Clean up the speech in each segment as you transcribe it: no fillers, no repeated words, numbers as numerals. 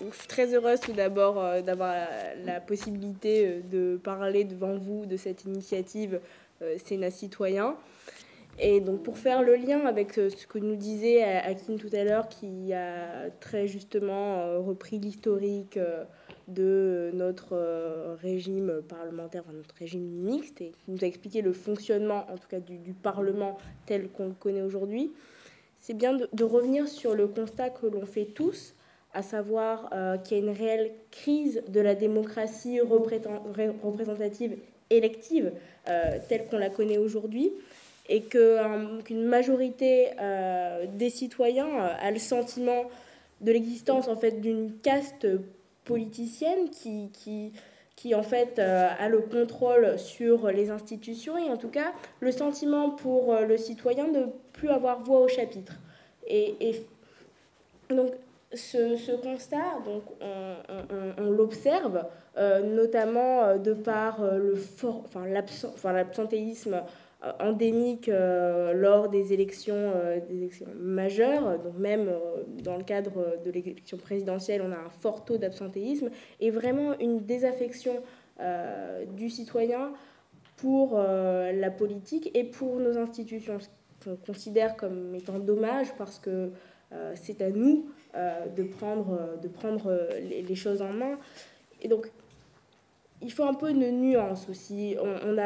je suis très heureuse tout d'abord d'avoir la possibilité de parler devant vous de cette initiative Sénat citoyen. Et donc pour faire le lien avec ce que nous disait Hakim tout à l'heure, qui a très justement repris l'historique de notre régime parlementaire, enfin notre régime mixte, et qui nous a expliqué le fonctionnement en tout cas du Parlement tel qu'on le connaît aujourd'hui, c'est bien de revenir sur le constat que l'on fait tous, à savoir qu'il y a une réelle crise de la démocratie représentative élective telle qu'on la connaît aujourd'hui, et qu'une majorité des citoyens a le sentiment de l'existence en fait d'une caste politicienne qui en fait a le contrôle sur les institutions et en tout cas le sentiment pour le citoyen de ne plus avoir voix au chapitre. Et donc ce constat, donc, on l'observe notamment de par l'absentéisme endémique lors des élections majeures. Donc même dans le cadre de l'élection présidentielle, on a un fort taux d'absentéisme et vraiment une désaffection du citoyen pour la politique et pour nos institutions, ce qu'on considère comme étant dommage parce que c'est à nous de prendre les choses en main. Et donc, il faut un peu une nuance aussi. On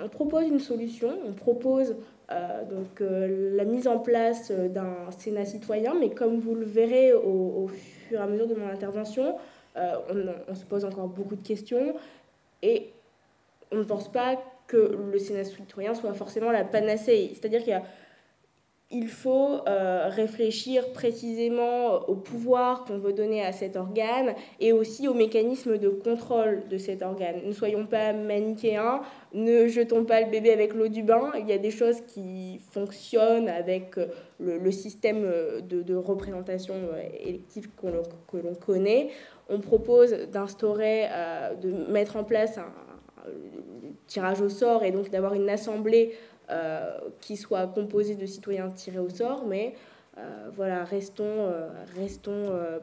propose une solution, on propose la mise en place d'un Sénat citoyen, mais comme vous le verrez au fur et à mesure de mon intervention, on se pose encore beaucoup de questions et on ne pense pas que le Sénat citoyen soit forcément la panacée. C'est-à-dire qu'il faut réfléchir précisément au pouvoir qu'on veut donner à cet organe et aussi aux mécanismes de contrôle de cet organe. Ne soyons pas manichéens, ne jetons pas le bébé avec l'eau du bain. Il y a des choses qui fonctionnent avec le système de représentation élective que l'on connaît. On propose d'instaurer, de mettre en place un tirage au sort et donc d'avoir une assemblée qui soit composée de citoyens tirés au sort, mais voilà, restons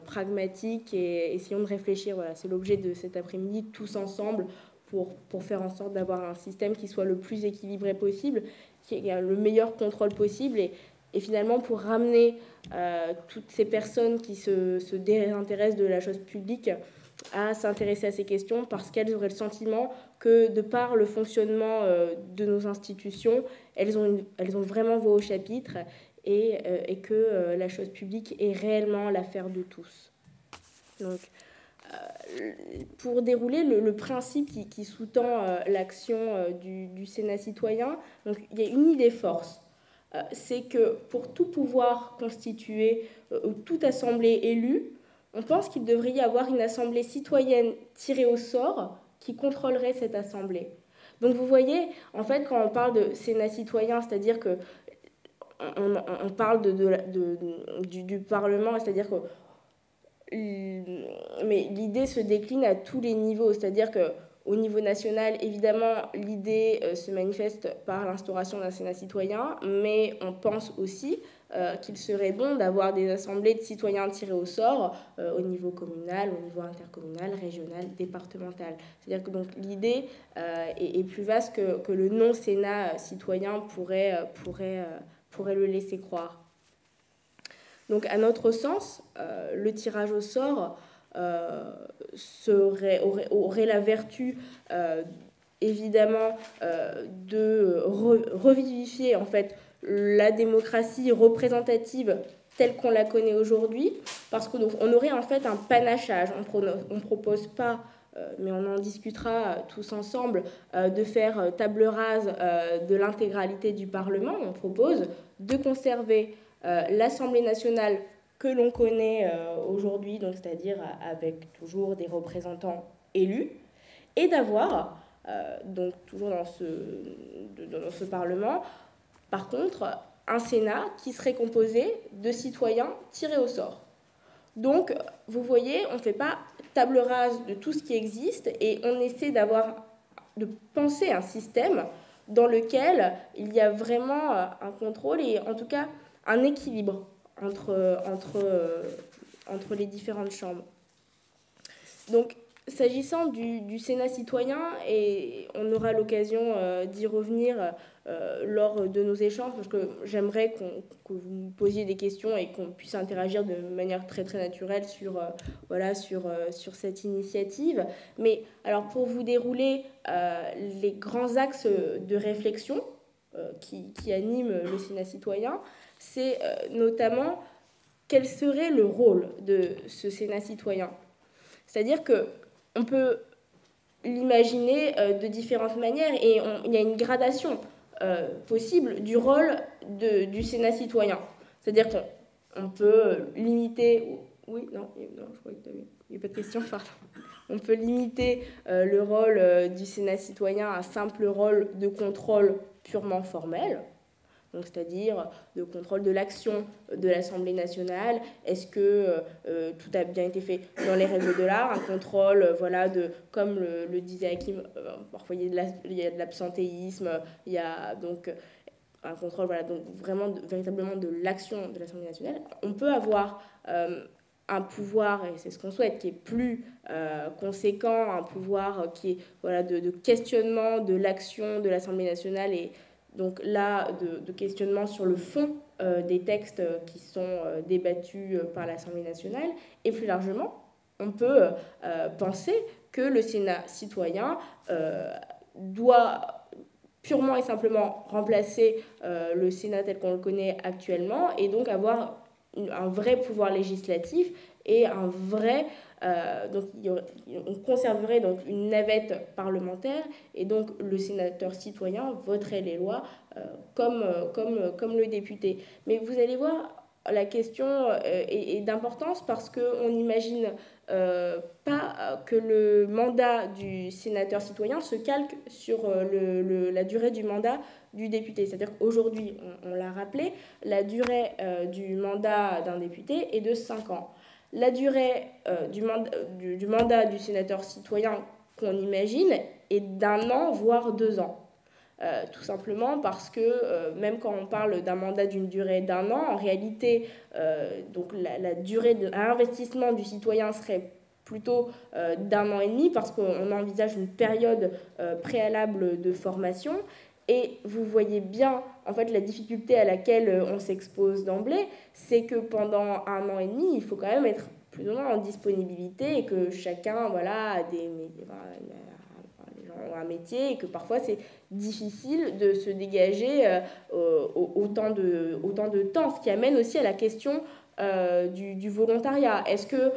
pragmatiques et essayons de réfléchir. Voilà, c'est l'objet de cet après-midi, tous ensemble, pour faire en sorte d'avoir un système qui soit le plus équilibré possible, qui ait le meilleur contrôle possible et finalement pour ramener toutes ces personnes qui se désintéressent de la chose publique à s'intéresser à ces questions parce qu'elles auraient le sentiment que de par le fonctionnement de nos institutions, elles ont vraiment voix au chapitre et que la chose publique est réellement l'affaire de tous. Donc, pour dérouler le principe qui sous-tend l'action du Sénat citoyen, donc, il y a une idée force. C'est que pour tout pouvoir constitué ou toute assemblée élue, on pense qu'il devrait y avoir une assemblée citoyenne tirée au sort qui contrôlerait cette assemblée. Donc vous voyez, en fait, quand on parle de Sénat citoyen, c'est-à-dire que on parle du Parlement, c'est-à-dire que mais l'idée se décline à tous les niveaux, c'est-à-dire qu'au niveau national, évidemment, l'idée se manifeste par l'instauration d'un Sénat citoyen, mais on pense aussi qu'il serait bon d'avoir des assemblées de citoyens tirés au sort au niveau communal, au niveau intercommunal, régional, départemental. C'est-à-dire que donc l'idée est plus vaste que le non-Sénat citoyen pourrait le laisser croire. Donc, à notre sens, le tirage au sort aurait la vertu, évidemment, de revivifier en fait la démocratie représentative telle qu'on la connaît aujourd'hui, parce qu'on aurait en fait un panachage. On ne propose pas, mais on en discutera tous ensemble, de faire table rase de l'intégralité du Parlement. On propose de conserver l'Assemblée nationale que l'on connaît aujourd'hui, donc c'est-à-dire avec toujours des représentants élus, et d'avoir, donc toujours dans ce Parlement, par contre, un Sénat qui serait composé de citoyens tirés au sort. Donc, vous voyez, on ne fait pas table rase de tout ce qui existe et on essaie de penser un système dans lequel il y a vraiment un contrôle et en tout cas un équilibre entre les différentes chambres. Donc, s'agissant du Sénat citoyen, et on aura l'occasion d'y revenir lors de nos échanges, parce que j'aimerais que vous me posiez des questions et qu'on puisse interagir de manière très très naturelle sur, sur cette initiative. Mais alors pour vous dérouler les grands axes de réflexion qui animent le Sénat citoyen, c'est notamment quel serait le rôle de ce Sénat citoyen. C'est-à-dire qu'on peut l'imaginer de différentes manières et il y a une gradation possible du rôle du Sénat citoyen. C'est-à-dire qu'on peut limiter... Oui, non, je crois qu'il n'y a pas de question, pardon. On peut limiter le rôle du Sénat citoyen à un simple rôle de contrôle purement formel. Donc, c'est-à-dire de contrôle de l'action de l'Assemblée nationale. Est-ce que tout a bien été fait dans les règles de l'art? Un contrôle, comme le disait Hakim, parfois il y a de l'absentéisme, il y a donc un contrôle, donc vraiment véritablement de l'action de l'Assemblée nationale. On peut avoir un pouvoir, et c'est ce qu'on souhaite, qui est plus conséquent, un pouvoir qui est de questionnement de l'action de l'Assemblée nationale et donc là, de questionnement sur le fond des textes qui sont débattus par l'Assemblée nationale. Et plus largement, on peut penser que le Sénat citoyen doit purement et simplement remplacer le Sénat tel qu'on le connaît actuellement et donc avoir un vrai pouvoir législatif et un vrai... donc on conserverait donc une navette parlementaire et donc le sénateur citoyen voterait les lois comme le député. Mais vous allez voir, la question est d'importance parce qu'on n'imagine pas que le mandat du sénateur citoyen se calque sur la durée du mandat du député. C'est-à-dire qu'aujourd'hui, on l'a rappelé, la durée du mandat d'un député est de 5 ans. La durée du mandat du sénateur citoyen qu'on imagine est d'1 an, voire 2 ans. Tout simplement parce que même quand on parle d'un mandat d'une durée d'1 an, en réalité, donc la durée de l'investissement du citoyen serait plutôt d'1 an et demi parce qu'on envisage une période préalable de formation. Et vous voyez bien, en fait, la difficulté à laquelle on s'expose d'emblée, c'est que pendant 1 an et demi, il faut quand même être plus ou moins en disponibilité et que chacun a un métier et que parfois c'est difficile de se dégager autant de temps, ce qui amène aussi à la question du volontariat. Est-ce que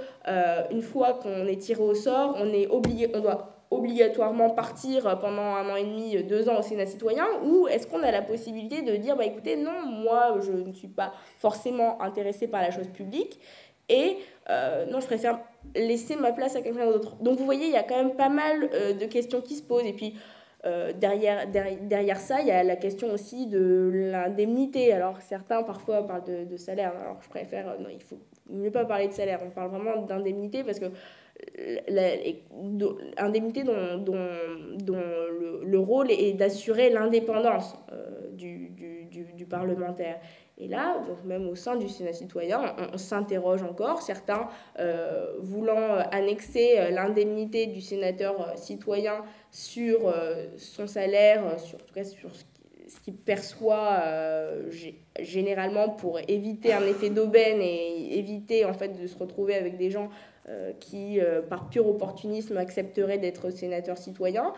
une fois qu'on est tiré au sort, on doit obligatoirement partir pendant 1 an et demi, 2 ans au Sénat citoyen, ou est-ce qu'on a la possibilité de dire écoutez, non, moi je ne suis pas forcément intéressée par la chose publique et non, je préfère laisser ma place à quelqu'un d'autre. Donc vous voyez, il y a quand même pas mal de questions qui se posent et puis derrière ça, il y a la question aussi de l'indemnité. Alors certains parfois parlent de salaire, alors je préfère, non, il faut mieux pas parler de salaire, on parle vraiment d'indemnité parce que l'indemnité dont le rôle est d'assurer l'indépendance du parlementaire. Et là, donc même au sein du Sénat citoyen, on s'interroge encore, certains voulant annexer l'indemnité du sénateur citoyen sur son salaire, en tout cas sur ce qu'il perçoit généralement pour éviter un effet d'aubaine et éviter en fait de se retrouver avec des gens qui, par pur opportunisme, accepteraient d'être sénateurs citoyens.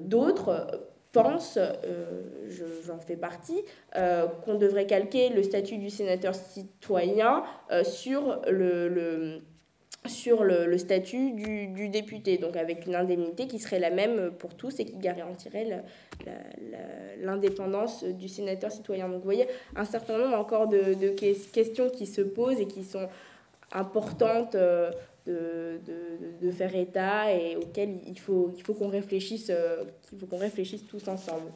D'autres pensent, j'en fais partie, qu'on devrait calquer le statut du sénateur citoyen sur le statut du député, donc avec une indemnité qui serait la même pour tous et qui garantirait l'indépendance du sénateur citoyen. Donc vous voyez, un certain nombre encore de questions qui se posent et qui sont importantes de faire état et auxquelles il faut qu'on réfléchisse, tous ensemble.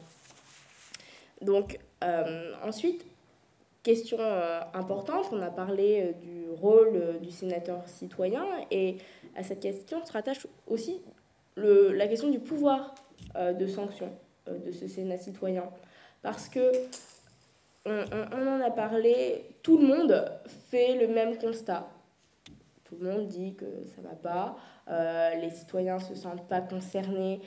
Donc ensuite, question importante, on a parlé du rôle du sénateur citoyen et à cette question se rattache aussi la question du pouvoir de sanction de ce Sénat citoyen. Parce que on en a parlé, tout le monde fait le même constat. Tout le monde dit que ça ne va pas, les citoyens ne se sentent pas concernés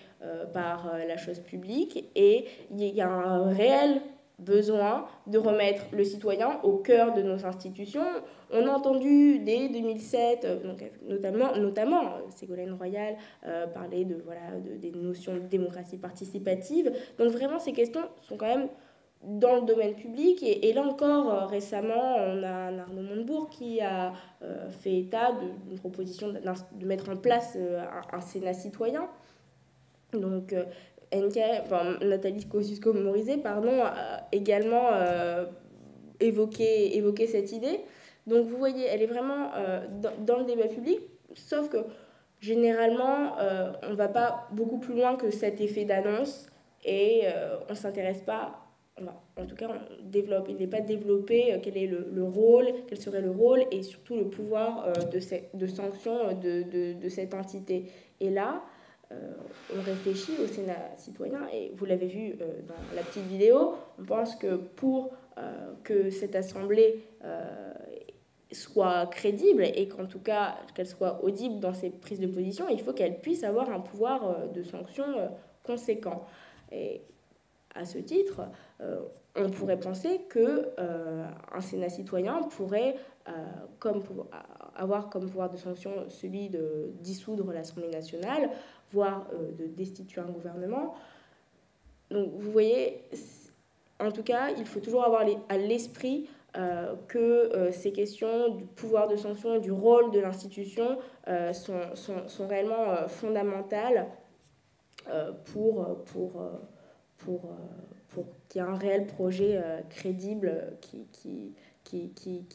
par la chose publique, et il y a un réel besoin de remettre le citoyen au cœur de nos institutions. On a entendu dès 2007, donc, notamment Ségolène Royal parler des notions de démocratie participative. Donc vraiment, ces questions sont quand même dans le domaine public, et là encore, récemment, on a Arnaud Montebourg qui a fait état d'une proposition de mettre en place un Sénat citoyen. Donc, Nathalie Kosciusko-Morizet a également évoqué cette idée. Donc vous voyez, elle est vraiment dans le débat public, sauf que généralement, on ne va pas beaucoup plus loin que cet effet d'annonce, et on ne s'intéresse pas, en tout cas, il n'est pas développé quel est le rôle, quel serait le rôle, et surtout le pouvoir de sanction de cette entité. Et là, on réfléchit au Sénat citoyen, et vous l'avez vu dans la petite vidéo, on pense que pour que cette assemblée soit crédible, et qu'en tout cas qu'elle soit audible dans ses prises de position, il faut qu'elle puisse avoir un pouvoir de sanction conséquent. Et à ce titre, on pourrait penser qu'un Sénat citoyen pourrait avoir comme pouvoir de sanction celui de dissoudre l'Assemblée nationale, voire de destituer un gouvernement. Donc vous voyez, en tout cas, il faut toujours avoir à l'esprit que ces questions du pouvoir de sanction et du rôle de l'institution sont réellement fondamentales pour qu'il y ait un réel projet crédible qui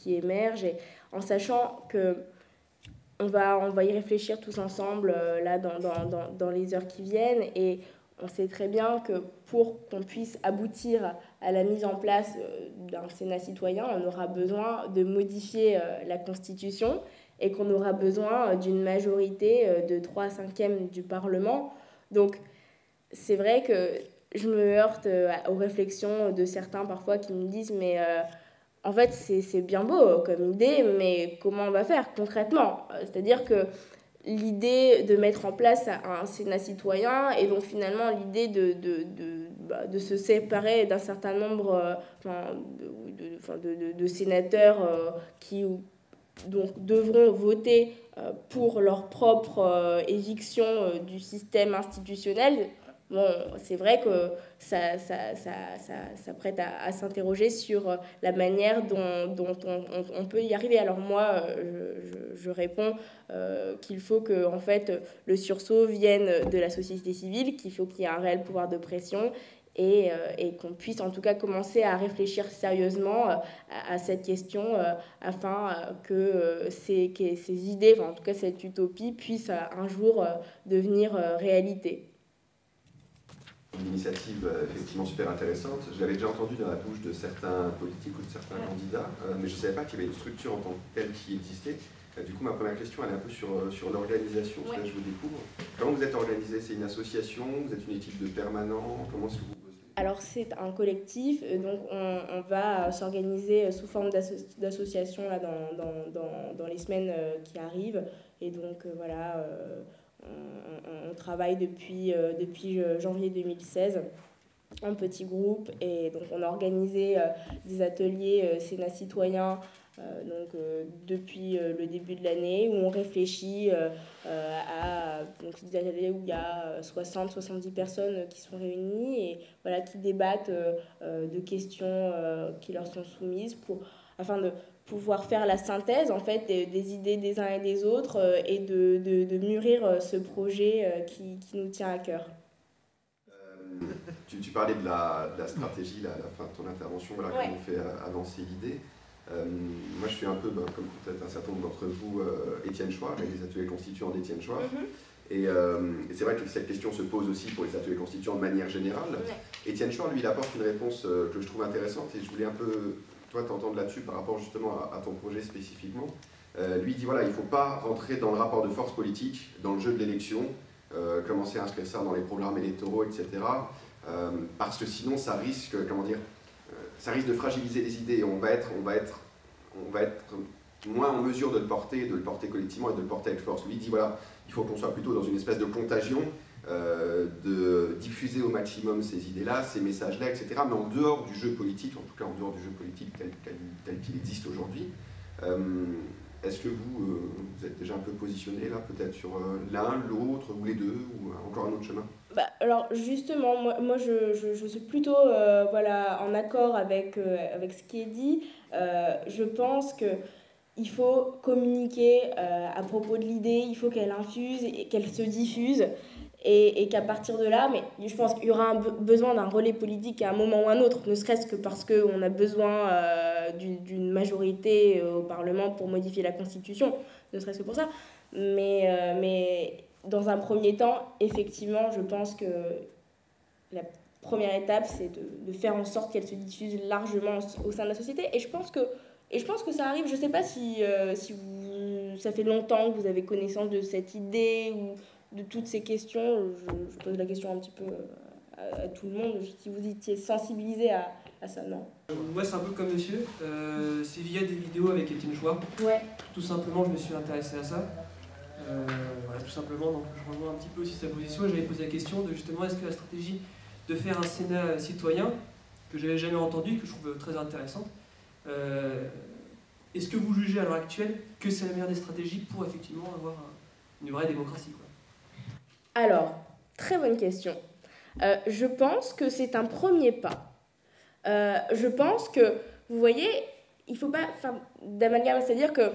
émerge, et en sachant que on va y réfléchir tous ensemble là dans les heures qui viennent, et on sait très bien que pour qu'on puisse aboutir à la mise en place d'un Sénat citoyen, on aura besoin de modifier la Constitution, et qu'on aura besoin d'une majorité de 3/5 du Parlement. Donc c'est vrai que je me heurte aux réflexions de certains parfois qui me disent mais en fait c'est bien beau comme idée, mais comment on va faire concrètement? C'est-à-dire que l'idée de mettre en place un Sénat citoyen, et donc finalement l'idée de se séparer d'un certain nombre de sénateurs qui donc devront voter pour leur propre éviction du système institutionnel. Bon, c'est vrai que ça prête à s'interroger sur la manière dont on peut y arriver. Alors moi, je réponds qu'il faut que en fait, le sursaut vienne de la société civile, qu'il faut qu'il y ait un réel pouvoir de pression, et qu'on puisse en tout cas commencer à réfléchir sérieusement à cette question afin que ces idées, enfin, en tout cas cette utopie, puisse un jour devenir réalité. Une initiative effectivement super intéressante. Je l'avais déjà entendu dans la bouche de certains politiques ou de certains candidats, mais je ne savais pas qu'il y avait une structure en tant que telle qui existait. Du coup, ma première question, elle est un peu sur l'organisation, parce que là, je vous découvre. Comment vous êtes organisé? C'est une association? Vous êtes une équipe de permanents? Comment est-ce que vous bossez? Alors, c'est un collectif, donc on va s'organiser sous forme d'association dans les semaines qui arrivent. Et donc, voilà, on travaille depuis janvier 2016 en petits groupes, et donc on a organisé des ateliers Sénat citoyen depuis le début de l'année, où on réfléchit à des ateliers où il y a 60-70 personnes qui sont réunies, et voilà, qui débattent de questions qui leur sont soumises afin de pouvoir faire la synthèse en fait des idées des uns et des autres, et de mûrir ce projet qui nous tient à cœur. Tu parlais de la stratégie là, à la fin de ton intervention, voilà, qui nous fait avancer l'idée. Moi je suis un peu, comme peut-être un certain nombre d'entre vous, Étienne Chouard, et les ateliers constituants d'Étienne Chouard. Et c'est vrai que cette question se pose aussi pour les ateliers constituants de manière générale. Étienne Chouard, lui, il apporte une réponse que je trouve intéressante, et je voulais un peu, toi, t'entendre là-dessus par rapport justement à ton projet spécifiquement. Lui dit, voilà, il ne faut pas rentrer dans le rapport de force politique, dans le jeu de l'élection, commencer à inscrire ça dans les programmes électoraux, etc. Parce que sinon, ça risque, ça risque de fragiliser les idées. On va être moins en mesure de le porter collectivement et de le porter avec force. Lui, il dit voilà, il faut qu'on soit plutôt dans une espèce de contagion, de diffuser au maximum ces idées-là, ces messages-là, etc., mais en dehors du jeu politique, en tout cas en dehors du jeu politique tel qu'il existe aujourd'hui. Est-ce que vous êtes déjà un peu positionné là, peut-être sur l'un, l'autre, ou les deux, ou encore un autre chemin? Alors justement, moi je suis plutôt voilà, en accord avec ce qui est dit. Je pense qu'il faut communiquer à propos de l'idée, il faut qu'elle infuse et qu'elle se diffuse. Et qu'à partir de là, mais je pense qu'il y aura besoin d'un relais politique à un moment ou un autre, ne serait-ce que parce qu'on a besoin d'une majorité au Parlement pour modifier la Constitution, ne serait-ce que pour ça. Mais dans un premier temps, effectivement, je pense que la première étape, c'est de faire en sorte qu'elle se diffuse largement au sein de la société. Et je pense que ça arrive. Je ne sais pas si ça fait longtemps que vous avez connaissance de cette idée ou de toutes ces questions. Je pose la question un petit peu à tout le monde, si vous étiez sensibilisé à ça, non? Ouais, c'est un peu comme monsieur. C'est via des vidéos avec Étienne Chouard. Ouais. Tout simplement, je me suis intéressé à ça. Voilà, tout simplement, donc je rejoins un petit peu aussi sa position. J'avais posé la question de justement, est-ce que la stratégie de faire un Sénat citoyen, que j'avais jamais entendu, que je trouve très intéressante, est-ce que vous jugez à l'heure actuelle que c'est la meilleure des stratégies pour effectivement avoir une vraie démocratie, quoi? Alors, très bonne question. Je pense que c'est un premier pas. Je pense que, vous voyez, il ne faut pas faire d'amalgame, c'est-à-dire que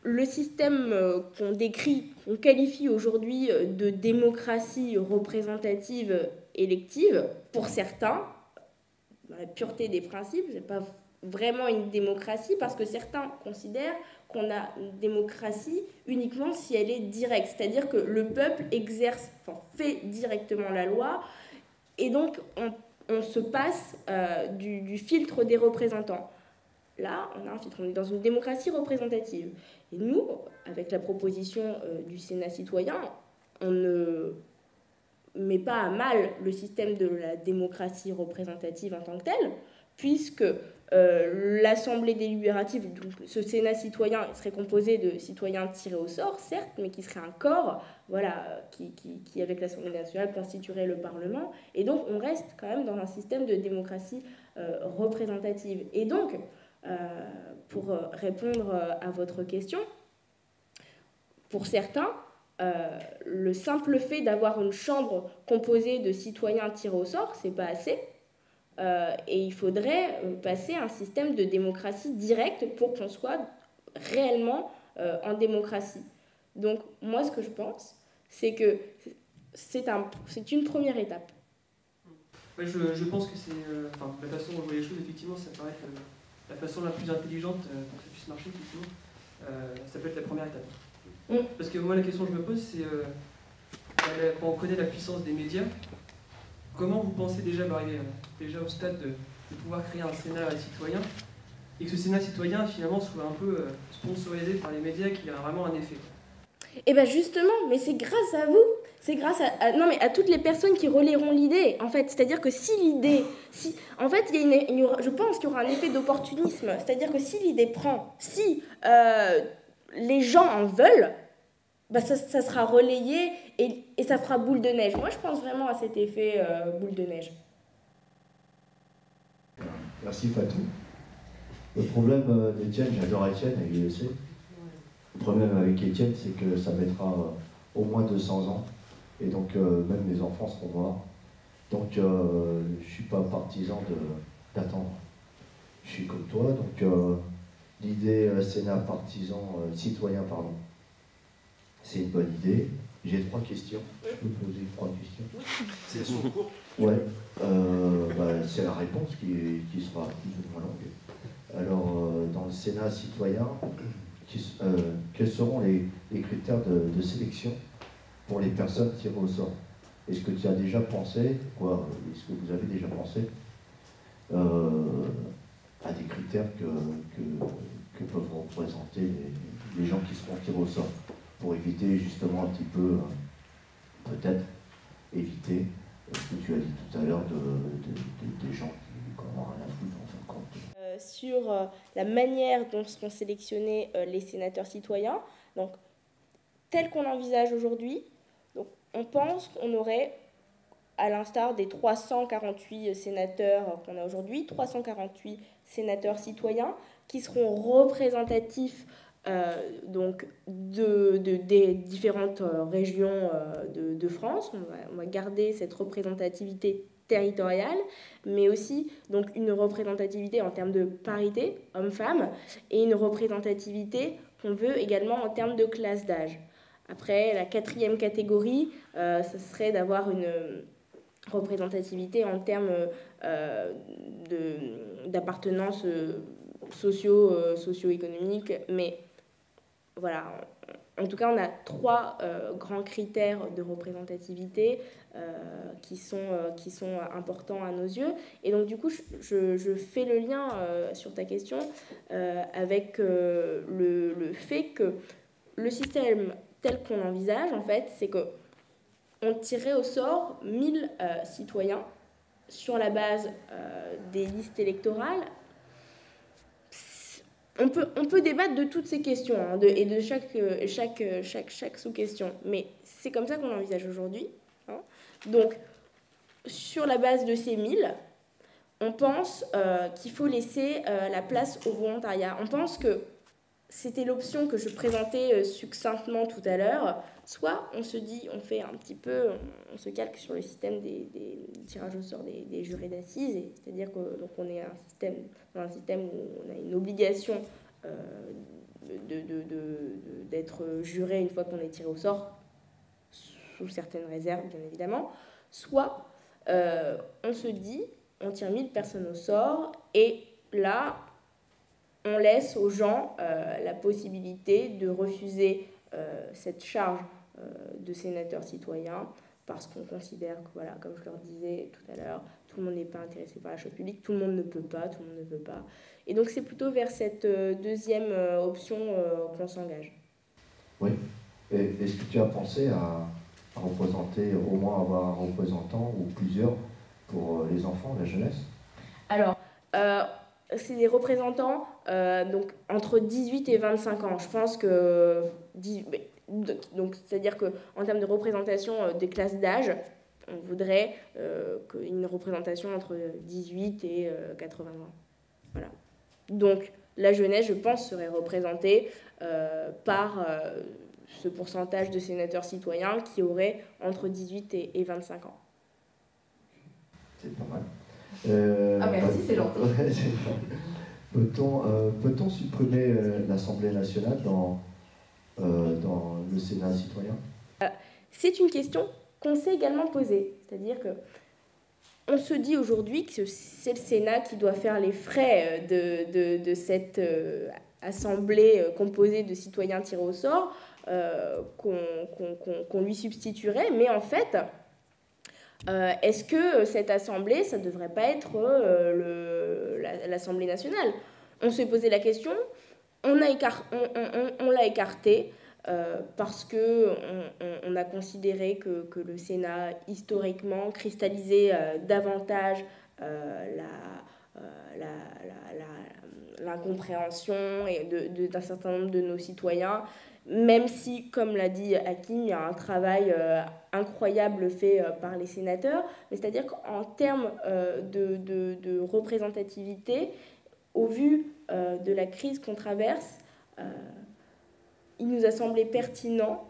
le système qu'on décrit, qu'on qualifie aujourd'hui de démocratie représentative élective, pour certains, dans la pureté des principes, ce n'est pas vraiment une démocratie parce que certains considèrent qu'on a une démocratie uniquement si elle est directe, c'est-à-dire que le peuple fait directement la loi et donc on se passe du filtre des représentants. Là, on a un filtre, on est dans une démocratie représentative. Et nous, avec la proposition du Sénat citoyen, on ne met pas à mal le système de la démocratie représentative en tant que tel, puisque l'Assemblée délibérative, donc ce Sénat citoyen, serait composé de citoyens tirés au sort, certes, mais qui serait un corps, voilà, qui avec l'Assemblée nationale, constituerait le Parlement. Et donc, on reste quand même dans un système de démocratie représentative. Et donc, pour répondre à votre question, pour certains, le simple fait d'avoir une chambre composée de citoyens tirés au sort, c'est pas assez. Et il faudrait passer à un système de démocratie directe pour qu'on soit réellement en démocratie. Donc moi, ce que je pense, c'est que c'est une première étape. Ouais, je pense que c'est la façon dont je vois les choses, effectivement, ça paraît être la façon la plus intelligente pour que ça puisse marcher, effectivement. Ça peut être la première étape. Parce que moi, la question que je me pose, c'est quand on connaît la puissance des médias, comment vous pensez déjà arriver déjà au stade de pouvoir créer un Sénat citoyen et que ce Sénat citoyen finalement soit un peu sponsorisé par les médias, qu'il ait vraiment un effet? Et bien justement, mais c'est grâce à vous, c'est grâce à toutes les personnes qui relayeront l'idée, en fait. C'est-à-dire que si l'idée, en fait, je pense qu'il y aura un effet d'opportunisme. C'est-à-dire que si l'idée prend, si les gens en veulent, bah ça sera relayé et ça fera boule de neige. Moi, je pense vraiment à cet effet boule de neige. Merci Fatou. Le problème d'Étienne, j'adore Étienne et il le sait. Le problème avec Étienne, c'est que ça mettra au moins 200 ans. Et donc, même mes enfants seront morts. Donc, je ne suis pas partisan d'attendre. Je suis comme toi. Donc, l'idée Sénat citoyen, c'est une bonne idée. J'ai 3 questions. Je peux poser 3 questions? C'est son cours. Ouais. C'est la réponse qui sera plus ou moins longue. Alors, dans le Sénat citoyen, quels seront les critères de sélection pour les personnes tirées au sort? Est-ce que tu as déjà pensé, est-ce que vous avez déjà pensé à des critères que peuvent représenter les gens qui seront tirés au sort, pour éviter justement un petit peu, peut-être, éviter ce que tu as dit tout à l'heure des gens qui n'ont rien à foutre en fin de compte? sur la manière dont seront sélectionnés les sénateurs citoyens. Donc, tel qu'on l'envisage aujourd'hui, on pense qu'on aurait, à l'instar des 348 sénateurs qu'on a aujourd'hui, 348 sénateurs citoyens qui seront représentatifs donc des différentes régions de France. On va garder cette représentativité territoriale, mais aussi donc une représentativité en termes de parité hommes-femmes et une représentativité qu'on veut également en termes de classe d'âge. Après, la quatrième catégorie, ce serait d'avoir une représentativité en termes d'appartenance socio-économique, mais voilà, en tout cas, on a 3 grands critères de représentativité qui sont importants à nos yeux. Et donc, du coup, je fais le lien sur ta question avec le fait que le système tel qu'on l'envisage, en fait, c'est qu'on tirerait au sort 1000 citoyens sur la base des listes électorales. On peut débattre de toutes ces questions et de chaque sous-question, mais c'est comme ça qu'on l'envisage aujourd'hui. Donc, sur la base de ces 1000, on pense qu'il faut laisser la place au volontariat. On pense que c'était l'option que je présentais succinctement tout à l'heure. Soit on se dit, on fait un petit peu, on se calque sur le système des tirages au sort des jurés d'assises, c'est-à-dire qu'on est dans un système où on a une obligation d'être juré une fois qu'on est tiré au sort, sous certaines réserves bien évidemment. Soit on se dit, on tire 1000 personnes au sort et là, on laisse aux gens la possibilité de refuser cette charge de sénateur citoyen parce qu'on considère que, voilà, comme je leur disais tout à l'heure, tout le monde n'est pas intéressé par la chose publique, tout le monde ne peut pas, tout le monde ne veut pas. Et donc c'est plutôt vers cette deuxième option qu'on s'engage. Oui. Est-ce que tu as pensé à représenter, au moins avoir un représentant ou plusieurs pour les enfants, la jeunesse? Alors, c'est des représentants donc, entre 18 et 25 ans. Je pense que... Donc, c'est-à-dire qu'en termes de représentation des classes d'âge, on voudrait une représentation entre 18 et 80 ans. Voilà. Donc, la jeunesse, je pense, serait représentée par ce pourcentage de sénateurs citoyens qui auraient entre 18 et 25 ans. C'est pas mal. Merci, c'est gentil. Peut-on supprimer l'Assemblée nationale dans le Sénat citoyen? C'est une question qu'on s'est également posée. C'est-à-dire qu'on se dit aujourd'hui que c'est le Sénat qui doit faire les frais de cette assemblée composée de citoyens tirés au sort, qu'on lui substituerait, mais en fait... est-ce que cette assemblée, ça ne devrait pas être l'Assemblée nationale? On s'est posé la question, on l'a écarté parce qu'on a considéré que le Sénat, historiquement, cristallisait davantage l'incompréhension d'un certain nombre de nos citoyens, même si, comme l'a dit Hakim, il y a un travail incroyable fait par les sénateurs, mais c'est-à-dire qu'en termes de représentativité, au vu de la crise qu'on traverse, il nous a semblé pertinent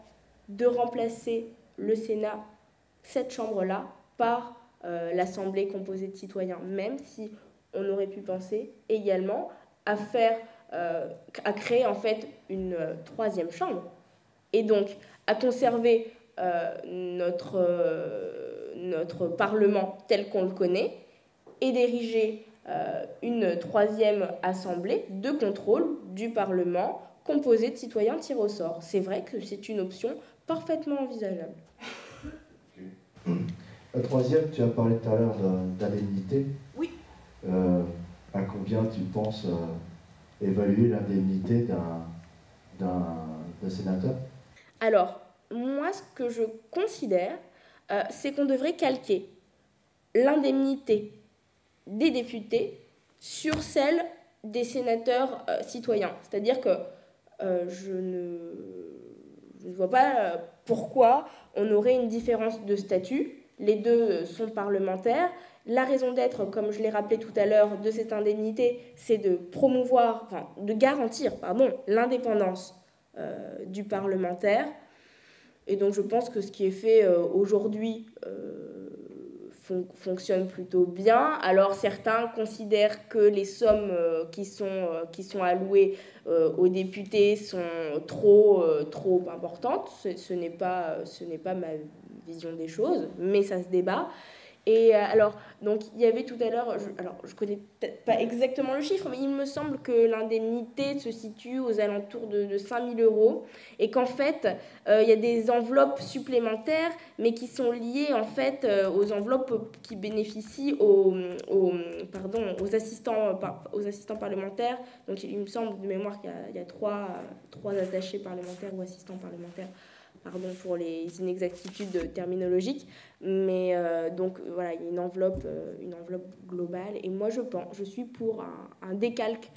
de remplacer le Sénat, cette chambre-là, par l'Assemblée composée de citoyens, même si on aurait pu penser également à créer en fait une troisième chambre et donc à conserver notre Parlement tel qu'on le connaît et d'ériger une troisième assemblée de contrôle du Parlement composée de citoyens tirés au sort. C'est vrai que c'est une option parfaitement envisageable. La troisième, tu as parlé tout à l'heure d'indemnité. Oui. À combien tu penses évaluer l'indemnité d'un sénateur? Alors, moi, ce que je considère, c'est qu'on devrait calquer l'indemnité des députés sur celle des sénateurs citoyens. C'est-à-dire que je ne vois pas pourquoi on aurait une différence de statut. Les deux sont parlementaires. La raison d'être, comme je l'ai rappelé tout à l'heure, de cette indemnité, c'est de de garantir l'indépendance du parlementaire. Et donc je pense que ce qui est fait aujourd'hui fonctionne plutôt bien. Alors certains considèrent que les sommes qui sont allouées aux députés sont trop importantes. Ce n'est pas ma vision des choses, mais ça se débat. Et alors, donc il y avait tout à l'heure, je connais peut-être pas exactement le chiffre, mais il me semble que l'indemnité se situe aux alentours de 5 000 € et qu'en fait, il y a des enveloppes supplémentaires, mais qui sont liées en fait aux enveloppes qui bénéficient aux assistants parlementaires. Donc il me semble de mémoire qu'il y a trois attachés parlementaires ou assistants parlementaires. Pardon pour les inexactitudes terminologiques, mais donc voilà, il y a une enveloppe globale. Et moi, je suis pour un décalque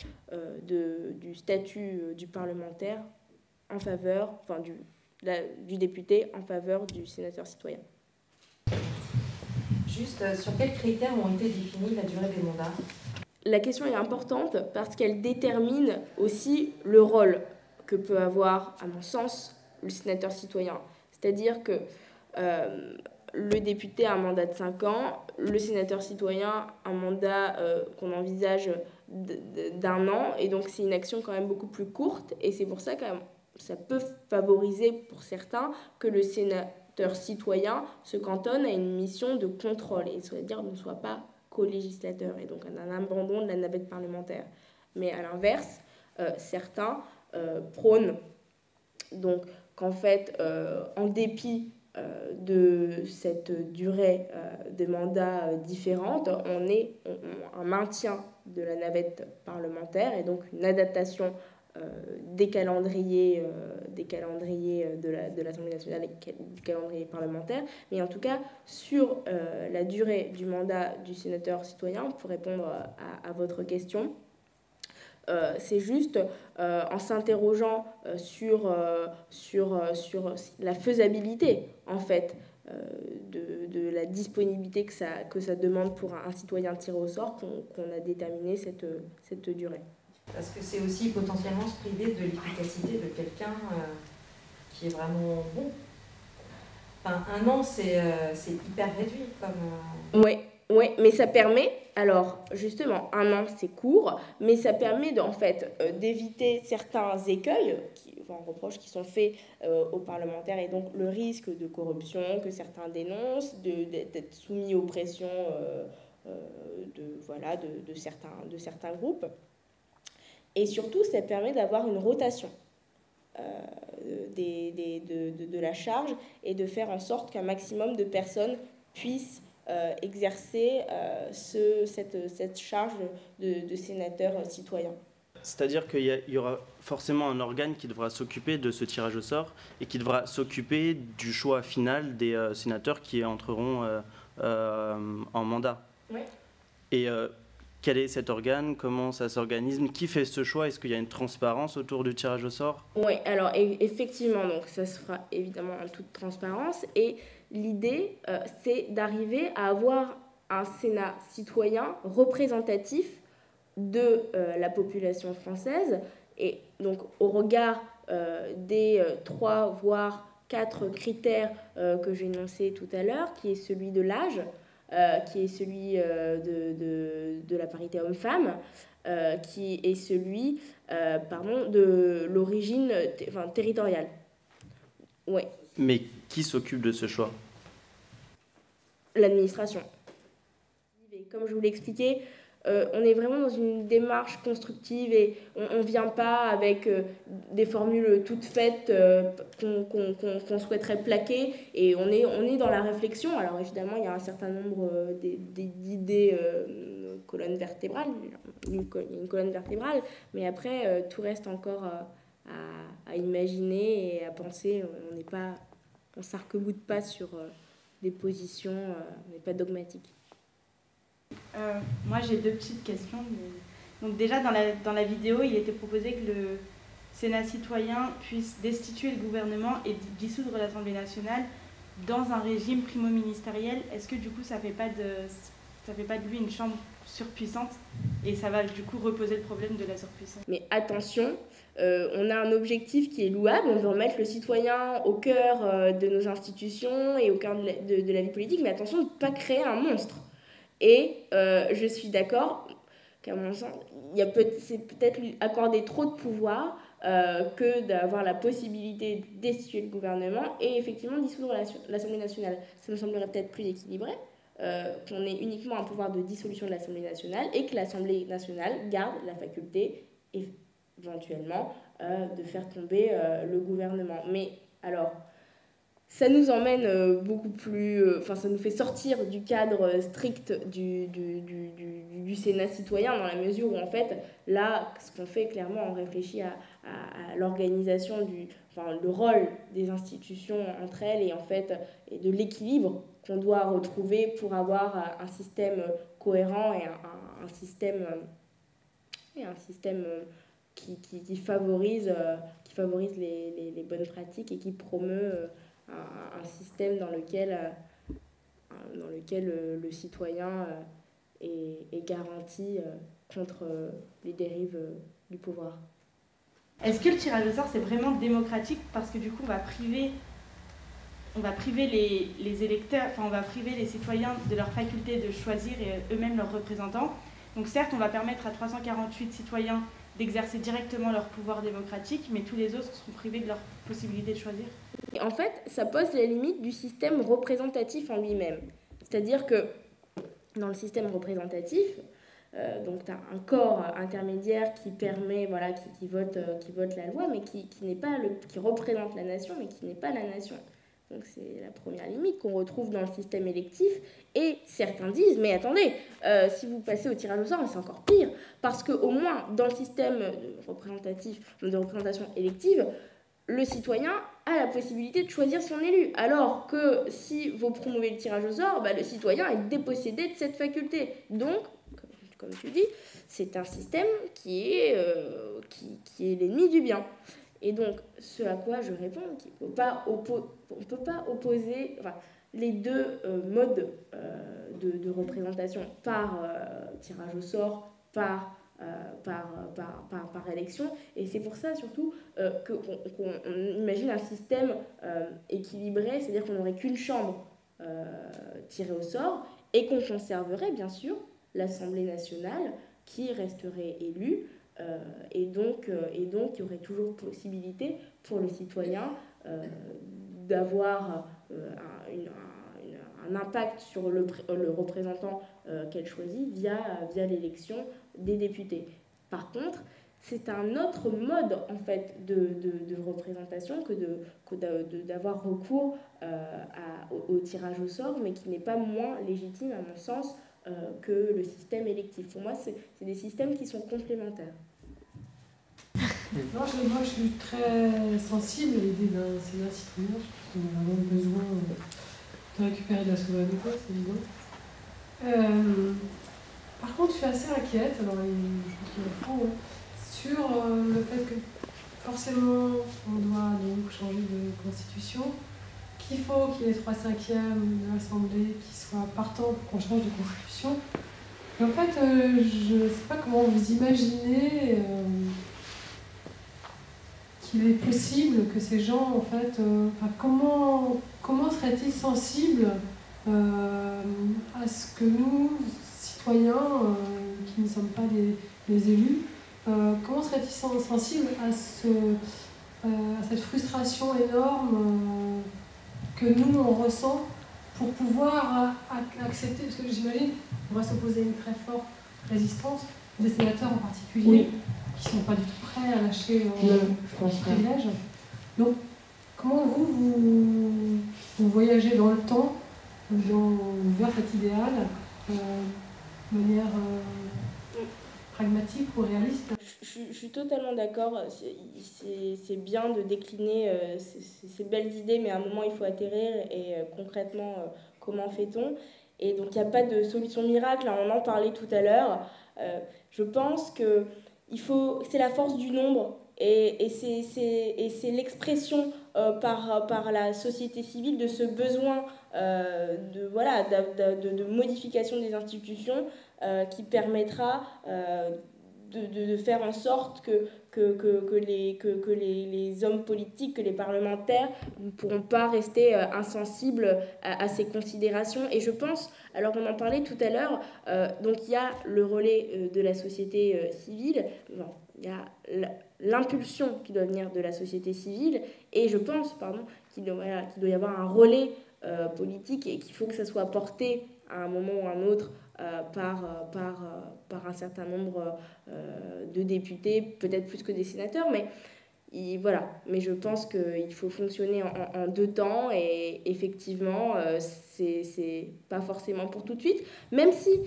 du statut du parlementaire en faveur, du député en faveur du sénateur citoyen. Juste, sur quels critères ont été définis la durée des mandats ? La question est importante parce qu'elle détermine aussi le rôle que peut avoir, à mon sens, le sénateur citoyen. C'est-à-dire que le député a un mandat de 5 ans, le sénateur citoyen un mandat qu'on envisage d'1 an, et donc c'est une action quand même beaucoup plus courte, et c'est pour ça que ça peut favoriser pour certains que le sénateur citoyen se cantonne à une mission de contrôle, et c'est-à-dire ne soit pas co-législateur, et donc un abandon de la navette parlementaire. Mais à l'inverse, certains prônent donc qu'en fait, en dépit de cette durée de mandat différente, on ait un maintien de la navette parlementaire et donc une adaptation des calendriers de l'Assemblée nationale et du calendrier parlementaire. Mais en tout cas, sur la durée du mandat du sénateur citoyen, pour répondre à votre question, c'est juste en s'interrogeant sur la faisabilité en fait de la disponibilité que ça demande pour un citoyen tiré au sort qu'on a déterminé cette durée. Parce que c'est aussi potentiellement se priver de l'efficacité de quelqu'un qui est vraiment bon. Enfin, 1 an, c'est hyper réduit comme... Oui, mais ça permet, alors justement, 1 an c'est court, mais ça permet d'éviter certains écueils, reproches qui sont faits aux parlementaires, et donc le risque de corruption que certains dénoncent, d'être soumis aux pressions de certains groupes. Et surtout, ça permet d'avoir une rotation de la charge et de faire en sorte qu'un maximum de personnes puissent exercer cette charge de sénateur citoyen. C'est-à-dire qu'il y aura forcément un organe qui devra s'occuper de ce tirage au sort et qui devra s'occuper du choix final des sénateurs qui entreront en mandat. Oui. Et quel est cet organe? Comment ça s'organise? Qui fait ce choix? Est-ce qu'il y a une transparence autour du tirage au sort? Oui, alors effectivement, donc, ça se fera évidemment en toute transparence. Et l'idée, c'est d'arriver à avoir un Sénat citoyen représentatif de la population française. Et donc, au regard des 3 voire 4 critères que j'ai énoncés tout à l'heure, qui est celui de l'âge, qui est celui de la parité homme-femme, qui est celui de l'origine territoriale. Ouais. Mais qui s'occupe de ce choix? L'administration. Comme je vous l'ai expliqué, on est vraiment dans une démarche constructive et on ne vient pas avec des formules toutes faites qu'on souhaiterait plaquer, et on est dans la réflexion. Alors évidemment, il y a un certain nombre d'idées colonne vertébrale, une colonne vertébrale, mais après tout reste encore à imaginer et à penser. On s'arc-boute pas sur des positions, on n'est pas dogmatique. Moi, j'ai 2 petites questions. Donc déjà, dans la vidéo, il était proposé que le Sénat citoyen puisse destituer le gouvernement et dissoudre l'Assemblée nationale dans un régime primo-ministériel. Est-ce que du coup, ça fait pas de lui une chambre surpuissante et ça va du coup reposer le problème de la surpuissance? Mais attention, on a un objectif qui est louable, on veut remettre le citoyen au cœur de nos institutions et au cœur de la vie politique, mais attention de ne pas créer un monstre. Et je suis d'accord qu'à mon sens, c'est peut-être lui accorder trop de pouvoir que d'avoir la possibilité de destituer le gouvernement et effectivement dissoudre l'Assemblée nationale. Ça me semblerait peut-être plus équilibré. Qu'on ait uniquement un pouvoir de dissolution de l'Assemblée nationale et que l'Assemblée nationale garde la faculté, éventuellement, de faire tomber le gouvernement. Mais alors, ça nous emmène beaucoup plus... ça nous fait sortir du cadre strict du Sénat citoyen, dans la mesure où, en fait, là, ce qu'on fait, clairement, on réfléchit à l'organisation le rôle des institutions entre elles et, en fait, et de l'équilibre qu'on doit retrouver pour avoir un système cohérent et un système qui favorise les bonnes pratiques et qui promeut un système dans lequel le citoyen est garanti contre les dérives du pouvoir. Est-ce que le tirage au sort, c'est vraiment démocratique parce que du coup, on va priver les électeurs, on va priver les citoyens de leur faculté de choisir eux-mêmes leurs représentants. Donc certes, on va permettre à 348 citoyens d'exercer directement leur pouvoir démocratique, mais tous les autres seront privés de leur possibilité de choisir. Et en fait, ça pose la limite du système représentatif en lui-même. C'est-à-dire que dans le système représentatif, donc tu as un corps intermédiaire qui permet, qui vote la loi, mais qui représente la nation, mais qui n'est pas la nation. Donc c'est la première limite qu'on retrouve dans le système électif. Et certains disent, mais attendez, si vous passez au tirage au sort, c'est encore pire. Parce qu'au moins, dans le système de représentation élective, le citoyen a la possibilité de choisir son élu. Alors que si vous promouvez le tirage au sort, le citoyen est dépossédé de cette faculté. Donc, comme tu dis, c'est un système qui est l'ennemi du bien. Et donc, ce à quoi je réponds, on ne peut pas opposer les deux modes de représentation par tirage au sort, par élection. Et c'est pour ça, surtout, qu'on imagine un système équilibré, c'est-à-dire qu'on n'aurait qu'une chambre tirée au sort et qu'on conserverait, bien sûr, l'Assemblée nationale qui resterait élue. Et donc, il y aurait toujours possibilité pour le citoyen d'avoir un impact sur le représentant qu'elle choisit via l'élection des députés. Par contre, c'est un autre mode en fait de représentation que d'avoir recours au tirage au sort, mais qui n'est pas moins légitime à mon sens que le système électif. Pour moi, c'est des systèmes qui sont complémentaires. Non, moi je suis très sensible à l'idée d'un Sénat citoyen. Je pense qu'on a vraiment besoin de récupérer de la souveraineté, c'est évident. Par contre, je suis assez inquiète, alors je pense qu'il le faut, sur le fait que forcément on doit donc changer de constitution, qu'il faut qu'il y ait 3/5 de l'Assemblée qui soit partant pour qu'on change de constitution. Et en fait, je ne sais pas comment vous imaginez qu'il est possible que ces gens, en fait, comment seraient-ils sensibles à ce que nous, citoyens, qui ne sommes pas des élus, comment seraient-ils sensibles à cette frustration énorme que nous, on ressent pour pouvoir accepter, parce que j'imagine qu'on va s'opposer à une très forte résistance, des sénateurs en particulier, oui, qui ne sont pas du tout prêts à lâcher leurs privilèges. Donc, comment vous voyagez dans le temps, vers cet idéal, de manière pragmatique ou réaliste? Je suis totalement d'accord. C'est bien de décliner ces belles idées, mais à un moment, il faut atterrir. Et concrètement, comment fait-on ? Et donc, il n'y a pas de solution miracle, on en parlait tout à l'heure. Je pense que c'est la force du nombre et c'est l'expression par la société civile de ce besoin de modification des institutions qui permettra de faire en sorte que les hommes politiques, que les parlementaires ne pourront pas rester insensibles à ces considérations. Et je pense, alors on en parlait tout à l'heure, donc il y a le relais de la société civile, il y a l'impulsion qui doit venir de la société civile, et je pense qu'il doit y avoir un relais politique et qu'il faut que ça soit porté à un moment ou à un autre par un certain nombre de députés, peut-être plus que des sénateurs, mais je pense qu'il faut fonctionner en deux temps, et effectivement, c'est pas forcément pour tout de suite, même s'il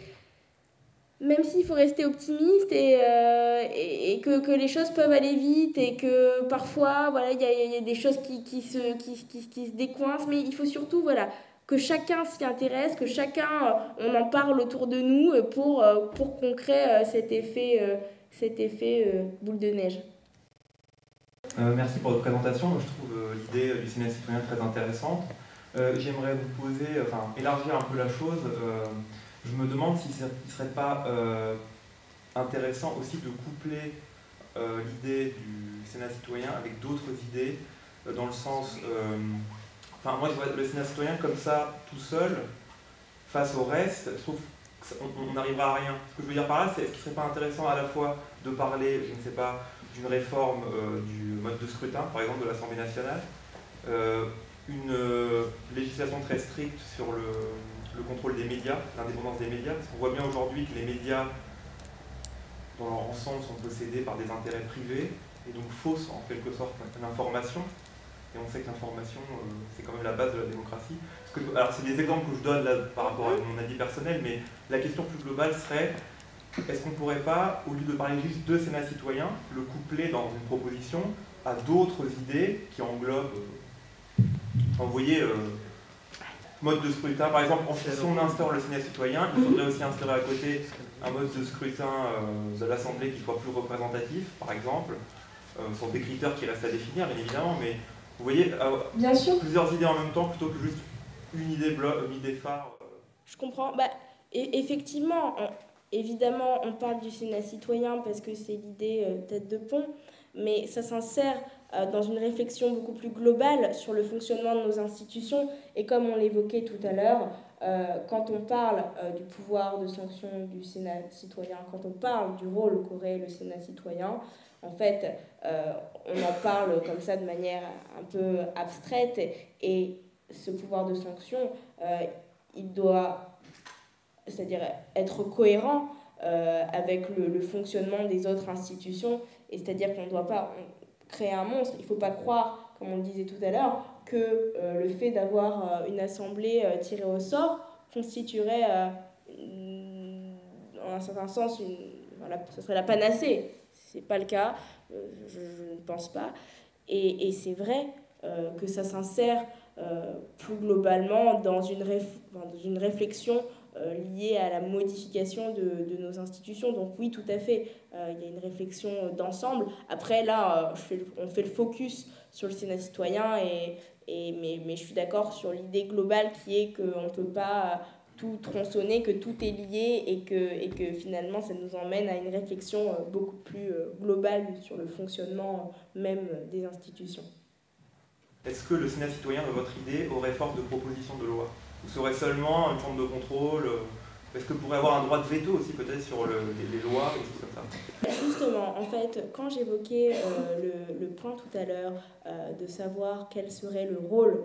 faut rester optimiste et que les choses peuvent aller vite et que parfois, il y a des choses qui se décoincent, mais il faut surtout, que chacun s'y intéresse, que chacun, on en parle autour de nous pour qu'on crée cet effet boule de neige. Merci pour votre présentation. Je trouve l'idée du Sénat citoyen très intéressante. J'aimerais vous élargir un peu la chose. Je me demande s'il ne serait pas intéressant aussi de coupler l'idée du Sénat citoyen avec d'autres idées, dans le sens... moi, je vois le Sénat citoyen comme ça, tout seul, face au reste. Je trouve qu'on n'arrivera à rien. Ce que je veux dire par là, c'est est-ce qu'il ne serait pas intéressant à la fois de parler, je ne sais pas, d'une réforme du mode de scrutin, par exemple, de l'Assemblée nationale, une législation très stricte sur le contrôle des médias, l'indépendance des médias, parce qu'on voit bien aujourd'hui que les médias, dans leur ensemble, sont possédés par des intérêts privés, et donc faussent en quelque sorte l'information. Et on sait que l'information, c'est quand même la base de la démocratie. Alors, c'est des exemples que je donne là, par rapport à mon avis personnel, mais la question plus globale serait, est-ce qu'on ne pourrait pas, au lieu de parler juste de Sénat citoyen, le coupler dans une proposition à d'autres idées qui englobent, vous voyez, mode de scrutin. Par exemple, si on instaure le Sénat citoyen, il faudrait aussi instaurer à côté un mode de scrutin de l'Assemblée qui soit plus représentatif, par exemple, sur des critères qui restent à définir, bien évidemment, mais vous voyez, bien sûr, plusieurs idées en même temps plutôt que juste une idée phare. Je comprends. Effectivement, évidemment, on parle du Sénat citoyen parce que c'est l'idée tête de pont, mais ça s'insère dans une réflexion beaucoup plus globale sur le fonctionnement de nos institutions. Et comme on l'évoquait tout à l'heure, quand on parle du pouvoir de sanction du Sénat citoyen, quand on parle du rôle qu'aurait le Sénat citoyen, en fait, on en parle comme ça de manière un peu abstraite, et ce pouvoir de sanction, il doit, c'est-à-dire être cohérent avec le fonctionnement des autres institutions, et c'est-à-dire qu'on ne doit pas créer un monstre. Il ne faut pas croire, comme on le disait tout à l'heure, que le fait d'avoir une assemblée tirée au sort constituerait, en un certain sens, ce serait la panacée. Ce n'est pas le cas, je ne pense pas. Et c'est vrai que ça s'insère plus globalement dans une réflexion liée à la modification de nos institutions. Donc oui, tout à fait, il y a une réflexion d'ensemble. Après, là, on fait le focus sur le Sénat citoyen, mais je suis d'accord sur l'idée globale qui est qu'on ne peut pas tout tronçonner, que tout est lié, et que finalement ça nous emmène à une réflexion beaucoup plus globale sur le fonctionnement même des institutions. Est-ce que le Sénat citoyen, de votre idée, aurait force de proposition de loi? Ou serait seulement une forme de contrôle? Est-ce que pourrait avoir un droit de veto aussi peut-être sur les lois, ou des choses comme ça? Justement, en fait, quand j'évoquais le point tout à l'heure de savoir quel serait le rôle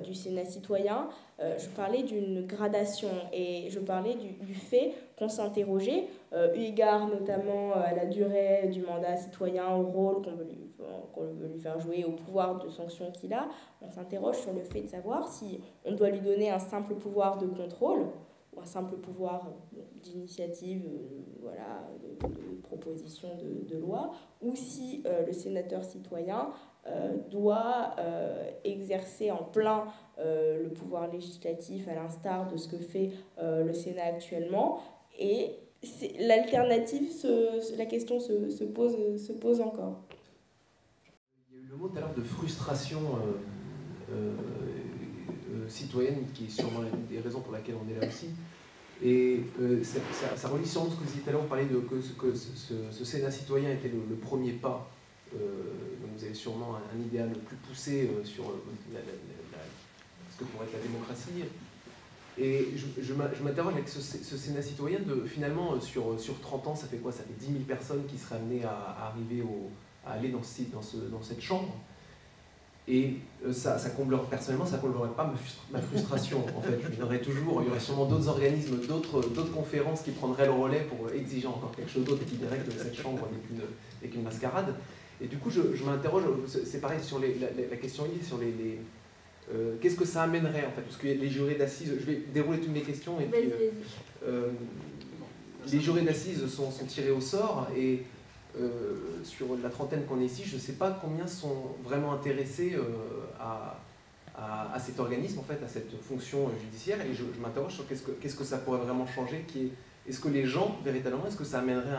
du Sénat citoyen, je parlais d'une gradation, et je parlais du fait qu'on s'interrogeait, eu égard notamment à la durée du mandat citoyen, au rôle qu'on veut lui faire jouer, au pouvoir de sanction qu'il a. On s'interroge sur le fait de savoir si on doit lui donner un simple pouvoir de contrôle, ou un simple pouvoir d'initiative, voilà, de proposition de loi, ou si le sénateur citoyen doit exercer en plein le pouvoir législatif à l'instar de ce que fait le Sénat actuellement. Et l'alternative, la question se pose encore. Il y a eu le mot tout à l'heure de frustration citoyenne, qui est sûrement une des raisons pour laquelle on est là aussi. Et ça relie sûrement ce que vous disiez tout à l'heure, on parlait de que ce Sénat citoyen était le premier pas. Donc vous avez sûrement un idéal plus poussé sur ce que pourrait être la démocratie. Et je m'interroge avec ce Sénat citoyen, finalement, sur 30 ans, ça fait quoi? Ça fait 10 000 personnes qui seraient amenées à arriver à aller dans cette chambre. Et personnellement, ça ne comblerait pas ma frustration. En fait, il y aurait sûrement d'autres organismes, d'autres conférences qui prendraient le relais pour exiger encore quelque chose d'autre et qui diraient que cette chambre n'est qu'une mascarade. Et du coup, je m'interroge, c'est pareil, sur la question sur qu'est-ce que ça amènerait en fait? Parce que les jurés d'assises, je vais dérouler toutes mes questions. Et puis, les jurés d'assises sont tirés au sort et sur la trentaine qu'on est ici, je ne sais pas combien sont vraiment intéressés à cet organisme, en fait, à cette fonction judiciaire. Et je m'interroge sur qu'est-ce que ça pourrait vraiment changer. Est-ce que les gens, véritablement, est-ce que ça amènerait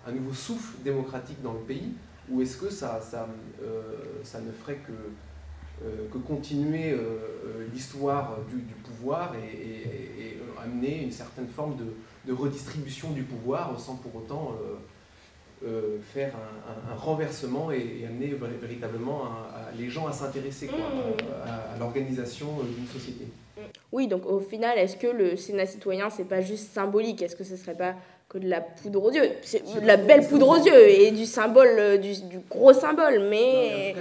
un nouveau souffle démocratique dans le pays, ou est-ce que ça ne ferait que continuer l'histoire du pouvoir et amener une certaine forme de redistribution du pouvoir sans pour autant faire un renversement et amener véritablement les gens à s'intéresser à l'organisation d'une société. Oui, donc au final, est-ce que le Sénat citoyen, c'est pas juste symbolique? Est-ce que ce serait pas que de la poudre aux yeux? C'est de la belle poudre aux yeux et du symbole, du gros symbole, mais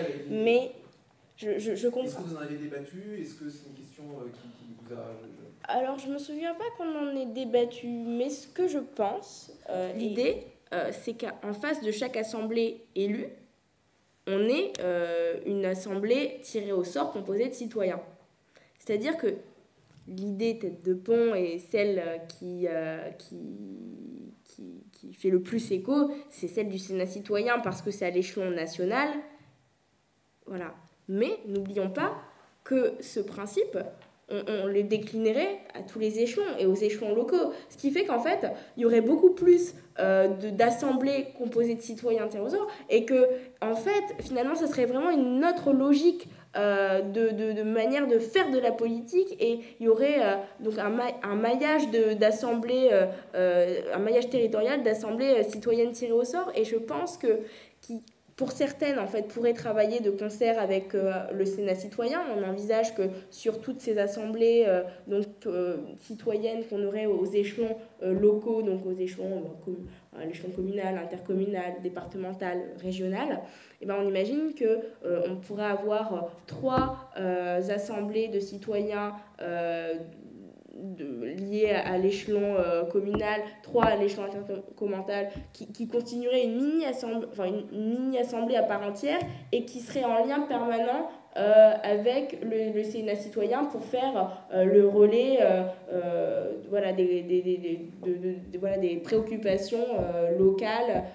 je comprends. Est-ce que vous en avez débattu? Est-ce que c'est une question qui vous a... Alors, je me souviens pas qu'on en ait débattu, mais ce que je pense, l'idée, c'est qu'en face de chaque assemblée élue, on ait une assemblée tirée au sort composée de citoyens. C'est-à-dire que l'idée tête de pont est celle qui fait le plus écho, c'est celle du Sénat citoyen parce que c'est à l'échelon national. Voilà. Mais n'oublions pas que ce principe, on le déclinerait à tous les échelons et aux échelons locaux. Ce qui fait qu'en fait, il y aurait beaucoup plus d'assemblées composées de citoyens tirés au sort et que, en fait, finalement, ça serait vraiment une autre logique de manière de faire de la politique et il y aurait donc un maillage d'assemblées, un maillage territorial d'assemblées citoyennes tirées au sort. Et je pense que pour certaines, en fait, pourraient travailler de concert avec le Sénat citoyen. On envisage que sur toutes ces assemblées citoyennes qu'on aurait aux échelons locaux, donc aux échelons, à l'échelon communal, intercommunal, départemental, régional, et ben on imagine qu'on pourrait avoir 3 assemblées de citoyens liées à l'échelon communal, 3 à l'échelon intercommunal, qui continueraient une mini-assemblée à part entière et qui serait en lien permanent avec le Sénat citoyen pour faire le relais des préoccupations locales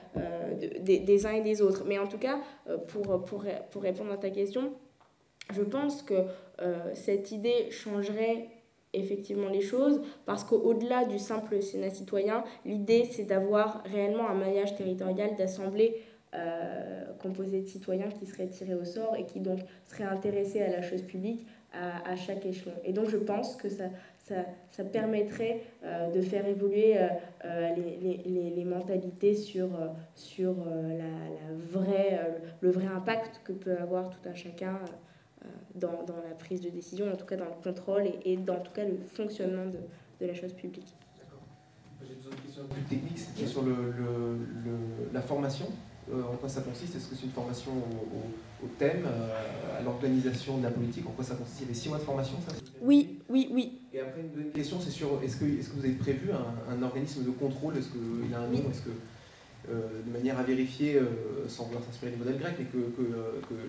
des uns et des autres. Mais en tout cas, pour répondre à ta question, je pense que cette idée changerait effectivement les choses, parce qu'au-delà du simple Sénat citoyen, l'idée c'est d'avoir réellement un maillage territorial d'assemblées composées de citoyens qui seraient tirés au sort et qui donc seraient intéressés à la chose publique à chaque échelon. Et donc je pense que ça permettrait de faire évoluer les mentalités sur le vrai impact que peut avoir tout un chacun dans la prise de décision, en tout cas dans le contrôle et dans tout cas le fonctionnement de la chose publique. D'accord. J'ai besoin de questions plus techniques, c'était sur la formation. En quoi ça consiste? Est-ce que c'est une formation au thème, à l'organisation de la politique? En quoi ça consiste? Il y avait 6 mois de formation, ça? Oui. Et après, une deuxième question, c'est sur est-ce que vous avez prévu un organisme de contrôle? Est-ce qu'il a un nom? Est-ce que de manière à vérifier, sans vouloir s'inspirer du modèle grec, mais que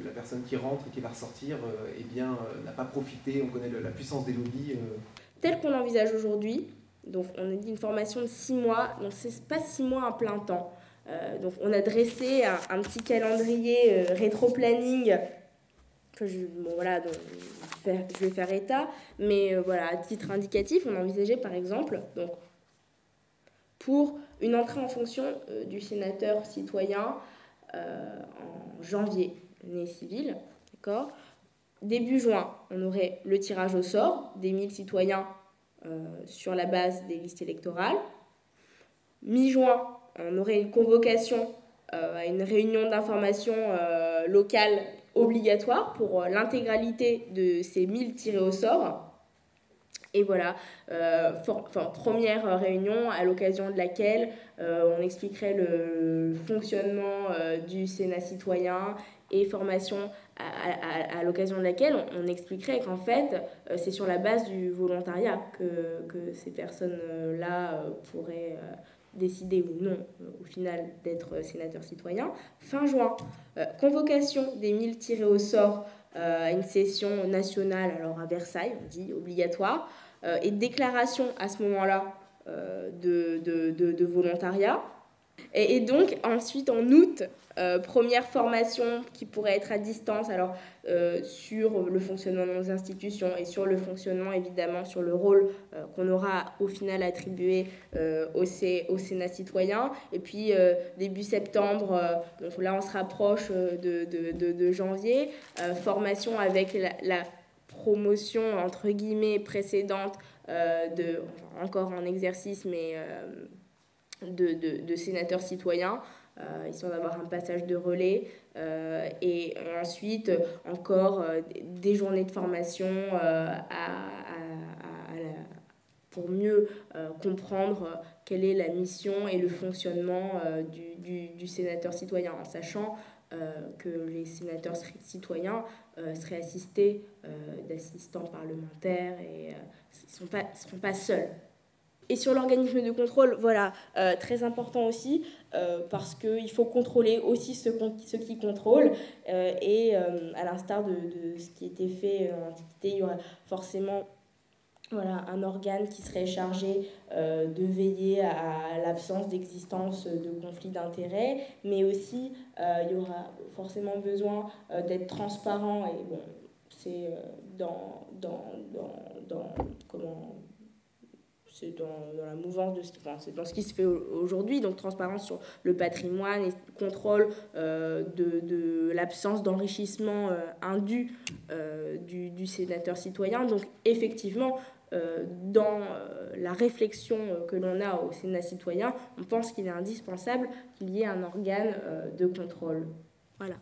la personne qui rentre et qui va ressortir n'a pas profité, on connaît la puissance des lobbies. telle qu'on l'envisage aujourd'hui, donc on a dit une formation de 6 mois, donc c'est pas 6 mois à plein temps. Donc on a dressé un petit calendrier rétro-planning que je vais faire état, mais voilà, à titre indicatif, on envisageait par exemple, donc, pour une entrée en fonction du sénateur citoyen en janvier, année civile, d'accord ? Début juin, on aurait le tirage au sort des 1000 citoyens sur la base des listes électorales. Mi-juin, on aurait une convocation à une réunion d'information locale obligatoire pour l'intégralité de ces 1000 tirés au sort. Et voilà, première réunion à l'occasion de laquelle on expliquerait le fonctionnement du Sénat citoyen et formation à l'occasion de laquelle on expliquerait qu'en fait, c'est sur la base du volontariat que ces personnes-là pourraient décider ou non, au final, d'être sénateur citoyen. Fin juin, convocation des 1000 tirés au sort à une session nationale, alors à Versailles, on dit obligatoire, et déclaration à ce moment-là de volontariat. Et donc, ensuite, en août, première formation qui pourrait être à distance, alors sur le fonctionnement de nos institutions et sur le fonctionnement, évidemment, sur le rôle qu'on aura au final attribué au Sénat citoyen. Et puis, début septembre, donc là, on se rapproche de janvier, formation avec la promotion, entre guillemets, précédente, encore en exercice, mais de sénateurs citoyens, histoire d'avoir un passage de relais, et ensuite encore des journées de formation pour mieux comprendre quelle est la mission et le fonctionnement du sénateur citoyen, en sachant que les sénateurs citoyens seraient assistés d'assistants parlementaires et ils ne seront pas seuls. Et sur l'organisme de contrôle, voilà, très important aussi, parce qu'il faut contrôler aussi ceux qui contrôlent. Et à l'instar de ce qui était fait en Antiquité, il y aurait forcément un organe qui serait chargé de veiller à l'absence d'existence de conflits d'intérêts, mais aussi il y aura forcément besoin d'être transparent, et bon, c'est dans la mouvance c'est dans ce qui se fait aujourd'hui, donc transparence sur le patrimoine et contrôle de l'absence d'enrichissement indu du sénateur citoyen. Donc effectivement, dans la réflexion que l'on a au Sénat citoyen, on pense qu'il est indispensable qu'il y ait un organe de contrôle. Voilà.